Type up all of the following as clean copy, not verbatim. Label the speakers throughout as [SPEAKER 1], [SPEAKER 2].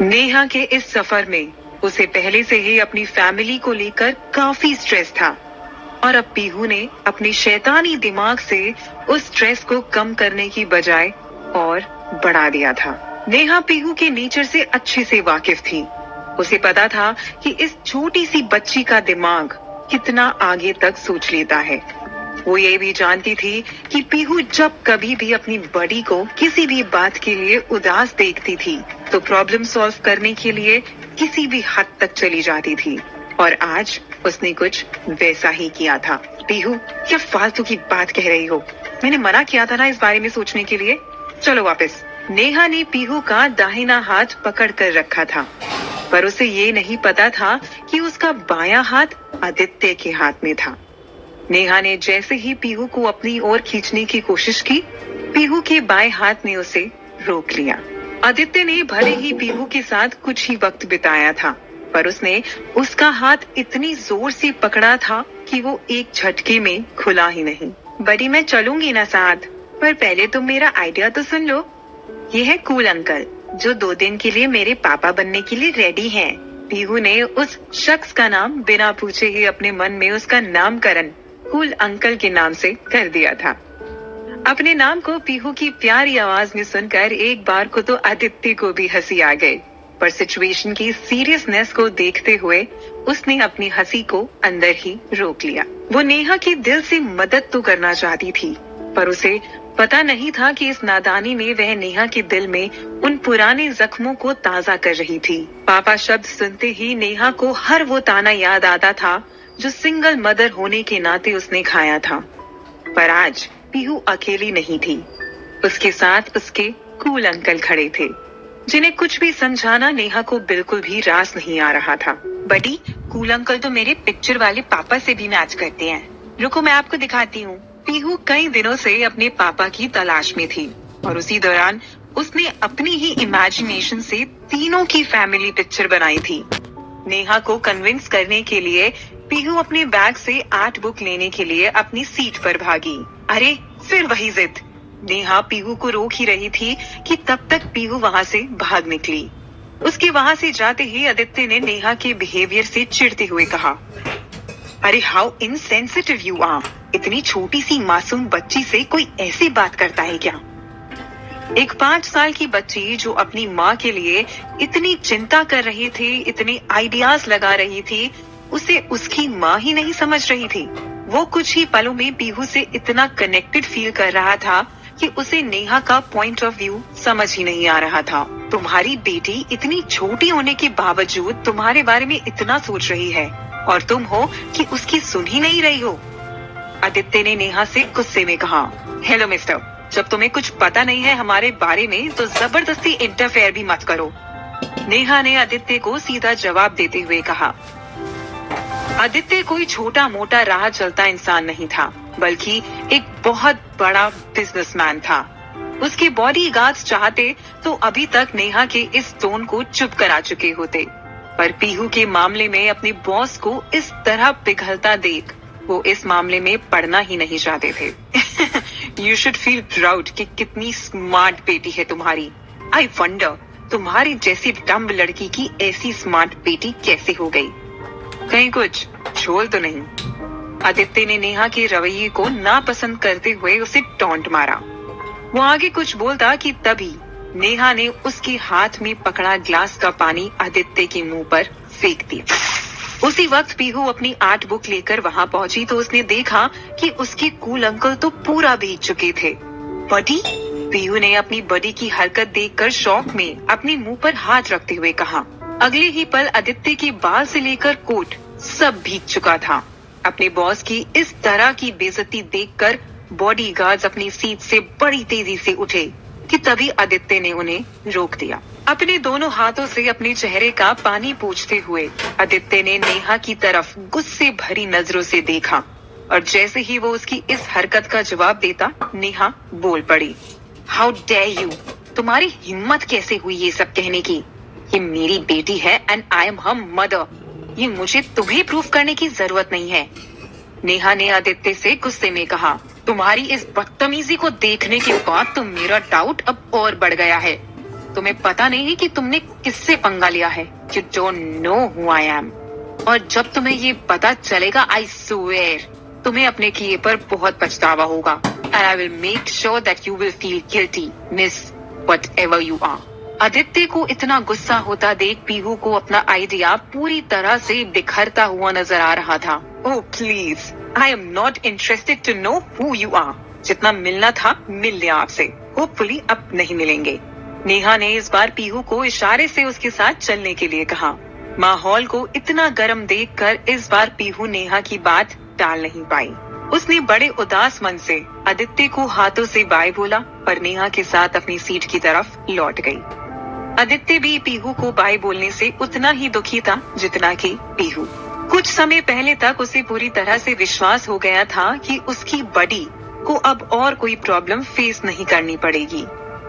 [SPEAKER 1] नेहा के इस सफर में उसे पहले से ही अपनी फैमिली को लेकर काफी स्ट्रेस था और अब पीहू ने अपने शैतानी दिमाग से उस स्ट्रेस को कम करने की बजाय और बढ़ा दिया था। नेहा पीहू के नेचर से अच्छे से वाकिफ थी। उसे पता था कि इस छोटी सी बच्ची का दिमाग कितना आगे तक सोच लेता है। वो ये भी जानती थी कि पीहू जब कभी भी अपनी बड़ी को किसी भी बात के लिए उदास देखती थी तो प्रॉब्लम सॉल्व करने के लिए किसी भी हद तक चली जाती थी, और आज उसने कुछ वैसा ही किया था। पीहू, क्या फालतू की बात कह रही हो? मैंने मना किया था ना इस बारे में सोचने के लिए। चलो वापस। नेहा ने पीहू का दाहिना हाथ पकड़ कर रखा था, पर उसे ये नहीं पता था कि उसका बायां हाथ आदित्य के हाथ में था। नेहा ने जैसे ही पीहू को अपनी ओर खींचने की कोशिश की, पीहू के बाएं हाथ ने उसे रोक लिया। आदित्य ने भले ही पीहू के साथ कुछ ही वक्त बिताया था, पर उसने उसका हाथ इतनी जोर से पकड़ा था कि वो एक झटके में खुला ही नहीं। बड़ी, मैं चलूंगी ना साथ, पर पहले तुम मेरा आइडिया तो सुन लो। ये है कूल अंकल, जो 2 दिन के लिए मेरे पापा बनने के लिए रेडी हैं। पीहू ने उस शख्स का नाम बिना पूछे ही अपने मन में उसका नामकरण कूल अंकल के नाम से कर दिया था। अपने नाम को पीहू की प्यारी आवाज में सुनकर एक बार को तो आदित्य को भी हंसी आ गई, पर सिचुएशन की सीरियसनेस को देखते हुए उसने अपनी हंसी को अंदर ही रोक लिया। वो नेहा की दिल से मदद तो करना चाहती थी, पर उसे पता नहीं था कि इस नादानी में वह नेहा के दिल में उन पुराने जख्मों को ताजा कर रही थी। पापा शब्द सुनते ही नेहा को हर वो ताना याद आता था जो सिंगल मदर होने के नाते उसने खाया था। पर आज पीहू अकेली नहीं थी, उसके साथ उसके कूल अंकल खड़े थे, जिन्हें कुछ भी समझाना नेहा को बिल्कुल भी रास नहीं आ रहा था। बड़ी, कूल अंकल तो मेरे पिक्चर वाले पापा से भी मैच करते हैं। रुको, मैं आपको दिखाती हूँ। पीहू कई दिनों से अपने पापा की तलाश में थी और उसी दौरान उसने अपनी ही इमेजिनेशन से तीनों की फैमिली पिक्चर बनाई थी। नेहा को कन्विंस करने के लिए पीहू अपने बैग से आर्ट बुक लेने के लिए अपनी सीट पर भागी। अरे, फिर वही जिद। नेहा पीहू को रोक ही रही थी कि तब तक पीहू वहाँ से भाग निकली। उसके वहाँ से जाते ही आदित्य ने नेहा के बिहेवियर से चिढ़ते हुए कहा, अरे हाउ इनसेंसिटिव यू आर। इतनी छोटी सी मासूम बच्ची से कोई ऐसी बात करता है क्या? एक 5 साल की बच्ची जो अपनी माँ के लिए इतनी चिंता कर रही थी, इतने आइडियाज लगा रही थी, उसे उसकी माँ ही नहीं समझ रही थी। वो कुछ ही पलों में पीहू से इतना कनेक्टेड फील कर रहा था कि उसे नेहा का पॉइंट ऑफ व्यू समझ ही नहीं आ रहा था। तुम्हारी बेटी इतनी छोटी होने के बावजूद तुम्हारे बारे में इतना सोच रही है और तुम हो कि उसकी सुन ही नहीं रही हो। आदित्य ने नेहा से गुस्से में कहा, हेलो मिस्टर, जब तुम्हें कुछ पता नहीं है हमारे बारे में तो जबरदस्ती इंटरफेयर भी मत करो। नेहा ने आदित्य को सीधा जवाब देते हुए कहा। आदित्य कोई छोटा मोटा राह चलता इंसान नहीं था, बल्कि एक बहुत बड़ा बिजनेसमैन था। उसके बॉडी गार्ड्स चाहते तो अभी तक नेहा के इस टोन को चुप करा चुके होते, पर पीहू के मामले में अपने बॉस को इस तरह पिघलता देख वो इस मामले में पड़ना ही नहीं चाहते थे। यू शुड फील प्राउड कि कितनी स्मार्ट बेटी है तुम्हारी। आई वंडर तुम्हारी जैसी डम्ब लड़की की ऐसी स्मार्ट बेटी कैसे हो गई? कहीं कुछ झोल तो नहीं? आदित्य ने नेहा के रवैये को नापसंद करते हुए उसे टॉन्ट मारा। वो आगे कुछ बोलता कि तभी नेहा ने उसके हाथ में पकड़ा ग्लास का पानी आदित्य के मुंह पर फेंक दिया। उसी वक्त पीहू अपनी आर्ट बुक लेकर वहां पहुंची तो उसने देखा कि उसके कूल अंकल तो पूरा भीग चुके थे। बडी? पीहू ने अपनी बडी की हरकत देखकर शॉक में अपने मुंह पर हाथ रखते हुए कहा। अगले ही पल आदित्य के बाल से लेकर कोट सब भीग चुका था। अपने बॉस की इस तरह की बेइज्जती देखकर बॉडीगार्ड्स अपनी सीट से बड़ी तेजी से उठे कि तभी आदित्य ने उन्हें रोक दिया। अपने दोनों हाथों से अपने चेहरे का पानी पोंछते हुए आदित्य ने नेहा की तरफ गुस्से भरी नजरों से देखा और जैसे ही वो उसकी इस हरकत का जवाब देता, नेहा बोल पड़ी, हाउ डेयर यू, तुम्हारी हिम्मत कैसे हुई ये सब कहने की? ये मेरी बेटी है and I am her mother. ये मुझे तुम्हें प्रूफ करने की जरूरत नहीं है। नेहा ने आदित्य से गुस्से में कहा, तुम्हारी इस बदतमीजी को देखने के बाद तो मेरा डाउट अब और बढ़ गया है। तुम्हें पता नहीं है कि तुमने किससे पंगा लिया है। You don't know who I am. और जब तुम्हें ये पता चलेगा, I swear, तुम्हें अपने किए पर बहुत पछतावा होगा। And I will make sure that you will feel guilty, miss, whatever you are. Aditya को इतना गुस्सा होता देख पीहू को अपना आइडिया पूरी तरह से बिखरता हुआ नजर आ रहा था। Oh please, I am not interested to know who you are. जितना मिलना था मिल लिया आपसे। Hopefully अब नहीं मिलेंगे। नेहा ने इस बार पीहू को इशारे से उसके साथ चलने के लिए कहा। माहौल को इतना गर्म देखकर इस बार पीहू नेहा की बात टाल नहीं पाई। उसने बड़े उदास मन से आदित्य को हाथों से बाय बोला और नेहा के साथ अपनी सीट की तरफ लौट गई। आदित्य भी पीहू को बाय बोलने से उतना ही दुखी था जितना कि पीहू। कुछ समय पहले तक उसे पूरी तरह से विश्वास हो गया था कि उसकी बड़ी को अब और कोई प्रॉब्लम फेस नहीं करनी पड़ेगी,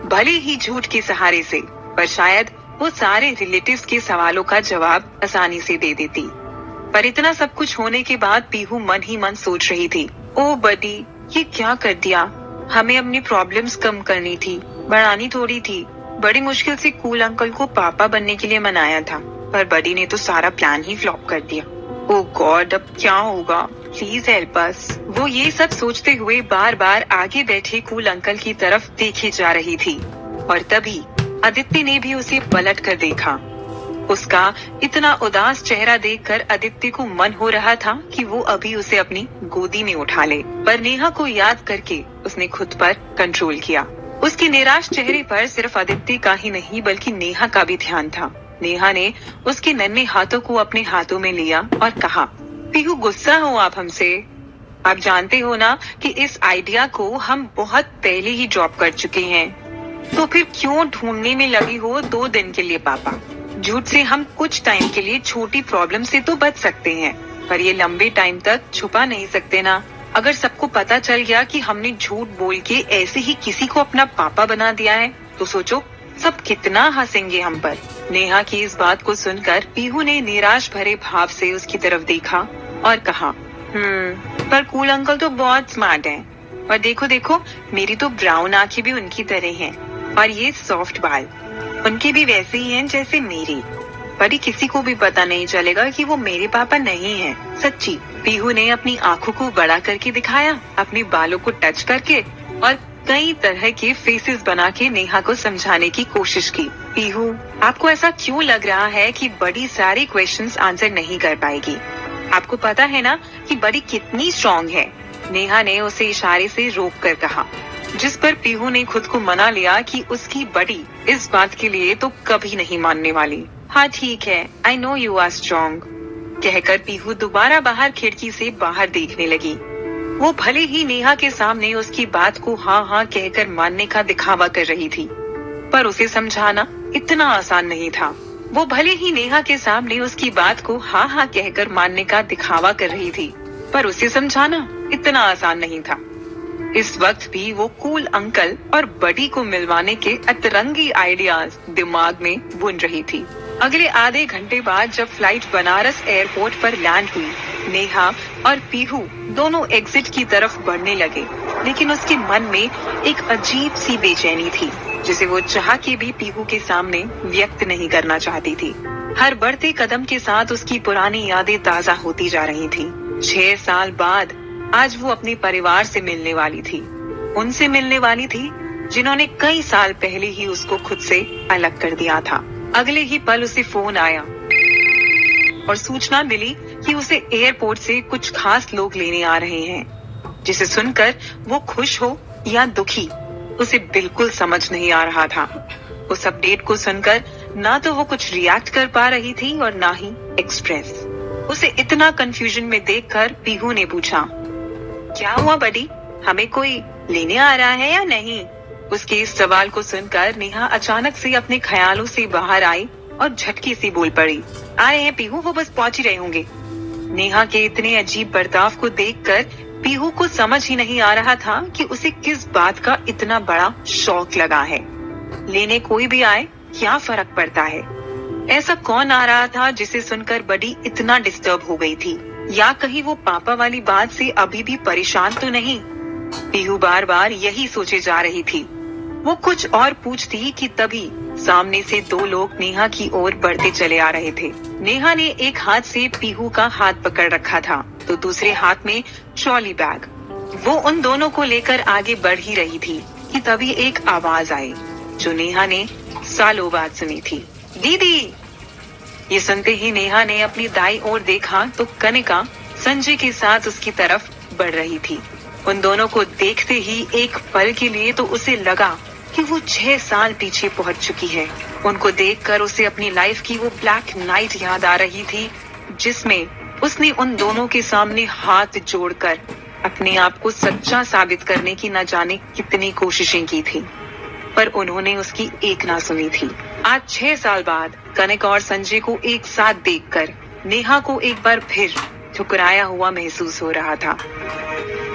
[SPEAKER 1] भले ही झूठ के सहारे से, पर शायद वो सारे रिलेटिव्स के सवालों का जवाब आसानी से दे देती। पर इतना सब कुछ होने के बाद पीहू मन ही मन सोच रही थी, ओ बडी, ये क्या कर दिया। हमें अपनी प्रॉब्लम्स कम करनी थी, बढ़ानी थोड़ी थी। बड़ी मुश्किल से कूल अंकल को पापा बनने के लिए मनाया था, पर बडी ने तो सारा प्लान ही फ्लॉप कर दिया। ओ गॉड, अब क्या होगा, प्लीज हेल्प अस। वो ये सब सोचते हुए बार बार आगे बैठे कूल अंकल की तरफ देखे जा रही थी और तभी आदित्य ने भी उसे पलट कर देखा। उसका इतना उदास चेहरा देखकर आदित्य को मन हो रहा था कि वो अभी उसे अपनी गोदी में उठा ले, पर नेहा को याद करके उसने खुद पर कंट्रोल किया। उसके निराश चेहरे पर सिर्फ आदित्य का ही नहीं बल्कि नेहा का भी ध्यान था। नेहा ने उसके नन्हे हाथों को अपने हाथों में लिया और कहा, पीहू गुस्सा हो आप हमसे? आप जानते हो ना कि इस आइडिया को हम बहुत पहले ही ड्रॉप कर चुके हैं, तो फिर क्यों ढूंढने में लगी हो 2 दिन के लिए पापा? झूठ से हम कुछ टाइम के लिए छोटी प्रॉब्लम से तो बच सकते हैं, पर ये लंबे टाइम तक छुपा नहीं सकते ना। अगर सबको पता चल गया कि हमने झूठ बोल के ऐसे ही किसी को अपना पापा बना दिया है, तो सोचो सब कितना हंसेंगे हम पर। नेहा की इस बात को सुनकर पीहू ने निराश भरे भाव से उसकी तरफ देखा और कहा, पर कूल अंकल तो बहुत स्मार्ट हैं। और देखो देखो, मेरी तो ब्राउन आंखें भी उनकी तरह हैं और ये सॉफ्ट बाल उनके भी वैसे ही हैं जैसे मेरी। पर किसी को भी पता नहीं चलेगा कि वो मेरे पापा नहीं हैं। सच्ची। पीहू ने अपनी आंखों को बड़ा करके दिखाया, अपने बालों को टच करके और कई तरह के फेसेस बना के नेहा को समझाने की कोशिश की। पीहू, आपको ऐसा क्यों लग रहा है कि बड़ी सारे क्वेश्चंस आंसर नहीं कर पाएगी? आपको पता है ना कि बड़ी कितनी स्ट्रॉन्ग है? नेहा ने उसे इशारे से रोक कर कहा, जिस पर पीहू ने खुद को मना लिया कि उसकी बड़ी इस बात के लिए तो कभी नहीं मानने वाली। हाँ ठीक है, I know you are strong, कहकर पीहू दोबारा बाहर खिड़की से बाहर देखने लगी। वो भले ही नेहा के सामने उसकी बात को हाँ हाँ कहकर मानने का दिखावा कर रही थी, पर उसे समझाना इतना आसान नहीं था। वो भले ही नेहा के सामने उसकी बात को हाँ हाँ कहकर मानने का दिखावा कर रही थी, पर उसे समझाना इतना आसान नहीं था। इस वक्त भी वो कूल अंकल और बडी को मिलवाने के अतरंगी आइडियाज दिमाग में बुन रही थी। अगले आधे घंटे बाद जब फ्लाइट बनारस एयरपोर्ट पर लैंड हुई, नेहा और पीहू दोनों एग्जिट की तरफ बढ़ने लगे, लेकिन उसके मन में एक अजीब सी बेचैनी थी जिसे वो चाह के भी पीहू के सामने व्यक्त नहीं करना चाहती थी। हर बढ़ते कदम के साथ उसकी पुरानी यादें ताजा होती जा रही थी। 6 साल बाद आज वो अपने परिवार से मिलने वाली थी, उनसे मिलने वाली थी जिन्होंने कई साल पहले ही उसको खुद से अलग कर दिया था। अगले ही पल उसे फोन आया और सूचना मिली कि उसे एयरपोर्ट से कुछ खास लोग लेने आ रहे हैं, जिसे सुनकर वो खुश हो या दुखी उसे बिल्कुल समझ नहीं आ रहा था। उस अपडेट को सुनकर ना तो वो कुछ रिएक्ट कर पा रही थी और ना ही एक्सप्रेस। उसे इतना कंफ्यूजन में देखकर पीहू ने पूछा, क्या हुआ बडी, हमें कोई लेने आ रहा है या नहीं? उसके इस सवाल को सुनकर नेहा अचानक से अपने ख्यालों से बाहर आई और झटके से बोल पड़ी, आ रहे हैं पीहू, वो बस पहुंच ही रहे होंगे। नेहा के इतने अजीब बर्ताव को देखकर पीहू को समझ ही नहीं आ रहा था कि उसे किस बात का इतना बड़ा शौक लगा है। लेने कोई भी आए क्या फर्क पड़ता है? ऐसा कौन आ रहा था जिसे सुनकर बडी इतना डिस्टर्ब हो गई थी? या कहीं वो पापा वाली बात से अभी भी परेशान तो नहीं? पीहू बार बार यही सोचे जा रही थी। वो कुछ और पूछती कि तभी सामने से दो लोग नेहा की ओर बढ़ते चले आ रहे थे। नेहा ने एक हाथ से पीहू का हाथ पकड़ रखा था तो दूसरे हाथ में ट्रॉली बैग। वो उन दोनों को लेकर आगे बढ़ ही रही थी कि तभी एक आवाज आई जो नेहा ने सालों बाद सुनी थी, दीदी। ये सुनते ही नेहा ने अपनी दाईं ओर देखा तो कनिका संजय के साथ उसकी तरफ बढ़ रही थी। उन दोनों को देखते ही एक पल के लिए तो उसे लगा कि वो 6 साल पीछे पहुंच चुकी है। उनको देखकर उसे अपनी लाइफ की वो ब्लैक नाइट याद आ रही थी जिसमें उसने उन दोनों के सामने हाथ जोड़कर अपने आप को सच्चा साबित करने की न जाने कितनी कोशिशें की थी, पर उन्होंने उसकी एक ना सुनी थी। आज 6 साल बाद कनिका और संजय को एक साथ देखकर नेहा को एक बार फिर ठुकराया हुआ महसूस हो रहा था।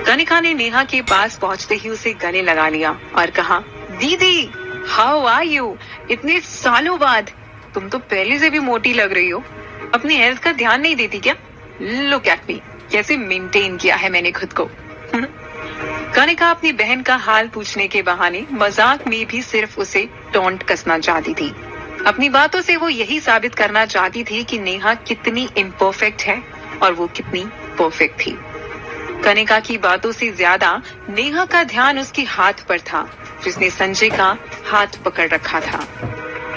[SPEAKER 1] कनिका ने नेहा के पास पहुंचते ही उसे गले लगा लिया और कहा, दीदी, हाउ आर यू? इतने सालों बाद। तुम तो पहले से भी मोटी लग रही हो। अपनी हेल्थ का ध्यान नहीं देती क्या? लुक एट मी, कैसे मेंटेन किया है मैंने खुद को। कनिका अपनी बहन का हाल पूछने के बहाने मजाक में भी सिर्फ उसे टोंट कसना चाहती थी। अपनी बातों से वो यही साबित करना चाहती थी कि नेहा कितनी इम्परफेक्ट है और वो कितनी परफेक्ट थी। कनिका की बातों से ज्यादा नेहा का ध्यान उसके हाथ पर था जिसने संजय का हाथ पकड़ रखा था।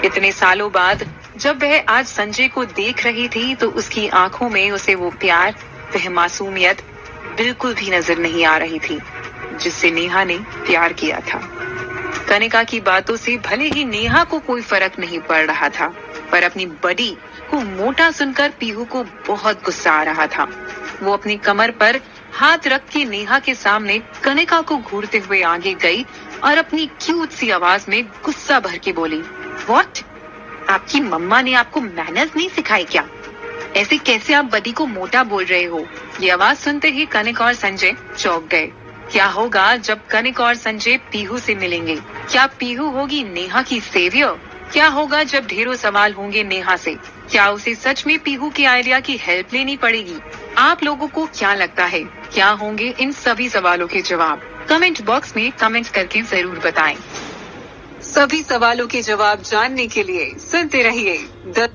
[SPEAKER 1] इतने सालों बाद जब वह आज संजय को देख रही थी तो उसकी आंखों में उसे वो प्यार, वह मासूमियत बिल्कुल भी नजर नहीं आ रही थी जिससे नेहा ने प्यार किया था। कनिका की बातों से भले ही नेहा को कोई फर्क नहीं पड़ रहा था, पर अपनी बड़ी को मोटा सुनकर पीहू को बहुत गुस्सा आ रहा था। वो अपनी कमर पर हाथ रख के नेहा के सामने कनिका को घूरते हुए आगे गई और अपनी क्यूट सी आवाज में गुस्सा भर के बोली, व्हाट? आपकी मम्मा ने आपको मैनर्स नहीं सिखाई क्या? ऐसे कैसे आप बडी को मोटा बोल रहे हो? ये आवाज सुनते ही कनिका और संजय चौंक गए। क्या होगा जब कनिका और संजय पीहू से मिलेंगे? क्या पीहू होगी नेहा की सेवियर? क्या होगा जब ढेरों सवाल होंगे नेहा से? क्या उसे सच में पीहू की आइडिया की हेल्प लेनी पड़ेगी? आप लोगों को क्या लगता है, क्या होंगे इन सभी सवालों के जवाब? कमेंट बॉक्स में कमेंट करके जरूर बताएं। सभी सवालों के जवाब जानने के लिए सुनते रहिए द